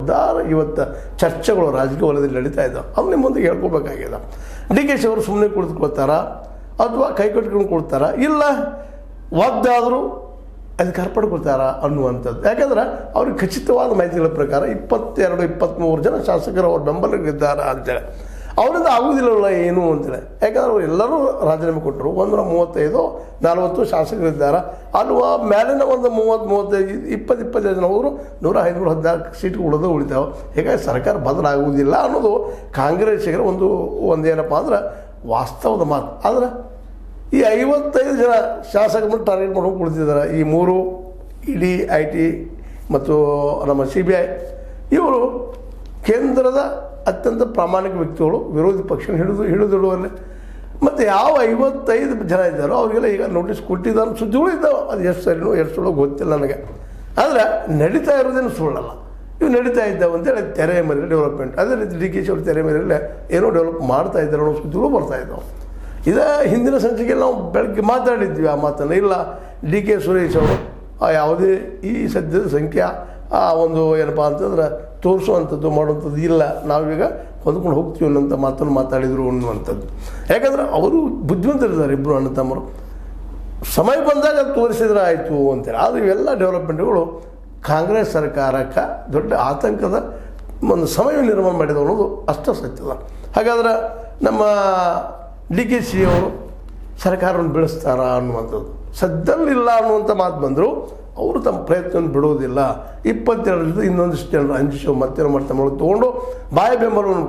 ಜೋರ್ದಾರ್ ಇವತ್ತು ಚರ್ಚೆಗಳು ರಾಜಕೀಯ ವಲಯದಲ್ಲಿ ನಡೀತಾ ಇದ್ದಾವೆ. ಅದು ನಿಮ್ಮ ಮುಂದೆ ಹೇಳ್ಕೊಬೇಕಾಗಿದೆ. ಡಿ ಕೆ ಶಿ ಅವರು ಸುಮ್ಮನೆ ಕುಳಿತುಕೊಳ್ತಾರ ಅಥವಾ ಕೈ ಕಟ್ಕೊಂಡು ಕೊಡ್ತಾರ, ಇಲ್ಲ ಒದ್ದಾದರೂ ಅಧಿಕಾರ ಪಡ್ಕೊಳ್ತಾರ ಅನ್ನುವಂಥದ್ದು. ಯಾಕಂದ್ರೆ ಅವ್ರಿಗೆ ಖಚಿತವಾದ ಮಾಹಿತಿಗಳ ಪ್ರಕಾರ 22-23 ಜನ ಶಾಸಕರು ಅವ್ರ ಬೆಂಬಲಿಗಿದ್ದಾರೆ ಅಂತೇಳಿ. ಅವರಿಂದ ಆಗುವುದಿಲ್ಲ ಏನು ಅಂತೇಳಿ. ಯಾಕಂದ್ರೆ ಅವರು ಎಲ್ಲರೂ ರಾಜೀನಾಮೆ ಕೊಟ್ಟರು. 135-40 ಶಾಸಕರಿದ್ದಾರೆ. ಅಲ್ವಾ ಮೇಲಿನ ಒಂದು 30-35 ಜನ ಹೋದರು 114 ಸೀಟ್ಗಳು ಉಳಿತಾವೆ. ಹೀಗಾಗಿ ಸರ್ಕಾರ ಬದಲಾಗುವುದಿಲ್ಲ ಅನ್ನೋದು ಕಾಂಗ್ರೆಸ್ಸಿಗರ ಒಂದೇನಪ್ಪ ಅಂದ್ರೆ ವಾಸ್ತವದ ಮಾತು. ಆದರೆ ಈ 55 ಜನ ಶಾಸಕರನ್ನು ಟಾರ್ಗೆಟ್ ಮಾಡ್ಕೊಂಡು ಕುಳಿತಿದ್ದಾರೆ. ಈ 3 ಇಡಿ, IT ಮತ್ತು ನಮ್ಮ CBI ಇವರು ಕೇಂದ್ರದ ಅತ್ಯಂತ ಪ್ರಾಮಾಣಿಕ ವ್ಯಕ್ತಿಗಳು, ವಿರೋಧಿ ಪಕ್ಷ ಹಿಡಿದಿಡುವಲ್ಲಿ. ಮತ್ತು ಯಾವ 55 ಜನ ಇದ್ದಾರೋ ಅವರಿಗೆಲ್ಲ ಈಗ ನೋಟಿಸ್ ಕೊಟ್ಟಿದ್ದಾರೆ ಸುದ್ದಿಗಳು ಇದ್ದಾವೆ. ಅದು ಎಷ್ಟು ಸರಿನೋ ಎಷ್ಟು ಸುಳ್ಳೋ ಗೊತ್ತಿಲ್ಲ ನನಗೆ. ಆದರೆ ನಡೀತಾ ಇರೋದೇನು ಸುಳ್ಳಲ್ಲ, ಇವು ನಡೀತಾ ಇದ್ದಾವೆ ಅಂತೇಳಿ ತೆರೆ ಮೇಲೆ ಡೆವಲಪ್ಮೆಂಟ್. ಅದೇ ರೀತಿ ಡಿ ಕೆ ಶಿ ಅವ್ರ ತೆರೆ ಮೇಲೆ ಏನೋ ಡೆವಲಪ್ ಮಾಡ್ತಾ ಇದ್ದಾರೆ ಅನ್ನೋ ಸುದ್ದಿಗಳು ಬರ್ತಾ ಇದ್ದಾವೆ. ಇದೇ ಹಿಂದಿನ ಸಂಚಿಕೆಯಲ್ಲಿ ನಾವು ಬೆಳಗ್ಗೆ ಮಾತಾಡಿದ್ವಿ ಆ ಮಾತನ್ನು. ಇಲ್ಲ ಡಿ ಕೆ ಸುರೇಶ್ ಅವರು ಯಾವುದೇ ಈ ಸದ್ಯದ ಸಂಖ್ಯೆ ಒಂದು ಏನಪ್ಪ ಅಂತಂದ್ರೆ ತೋರಿಸುವಂಥದ್ದು ಮಾಡುವಂಥದ್ದು ಇಲ್ಲ, ನಾವೀಗ ಹೊಂದ್ಕೊಂಡು ಹೋಗ್ತೀವಿ ಅನ್ನೋಂಥ ಮಾತನ್ನು ಮಾತಾಡಿದರು ಅನ್ನುವಂಥದ್ದು. ಯಾಕಂದ್ರೆ ಅವರು ಬುದ್ಧಿವಂತರಿದ್ದಾರೆ ಇಬ್ಬರು ಅಣ್ಣ ತಮ್ಮರು. ಸಮಯ ಬಂದಾಗ ಅದು ತೋರಿಸಿದ್ರೆ ಆಯಿತು ಅಂತೇಳಿ. ಆದರೆ ಇವೆಲ್ಲ ಡೆವಲಪ್ಮೆಂಟ್ಗಳು ಕಾಂಗ್ರೆಸ್ ಸರ್ಕಾರಕ್ಕೆ ದೊಡ್ಡ ಆತಂಕದ ಒಂದು ಸಮಯ ನಿರ್ಮಾಣ ಮಾಡಿದವು ಅನ್ನೋದು ಅಷ್ಟು ಸತ್ಯದ. ಹಾಗಾದ್ರೆ ನಮ್ಮ ಡಿ ಕೆ ಶಿ ಅವರು ಸರ್ಕಾರವನ್ನು ಬೆಳೆಸ್ತಾರ ಅನ್ನುವಂಥದ್ದು ಸದ್ಯದಲ್ಲಿಲ್ಲ ಅನ್ನುವಂಥ ಮಾತು ಬಂದರು. ಅವರು ತಮ್ಮ ಪ್ರಯತ್ನವನ್ನು ಬಿಡುವುದಿಲ್ಲ. 22 ಇನ್ನೊಂದಿಷ್ಟು ಜನರು ಅಂಜಿಸೋ ಮತ್ತೇನೋ ಮಾಡ್ತಾ ತೊಗೊಂಡು ಬಾಯ ಬೆಂಬಲವನ್ನು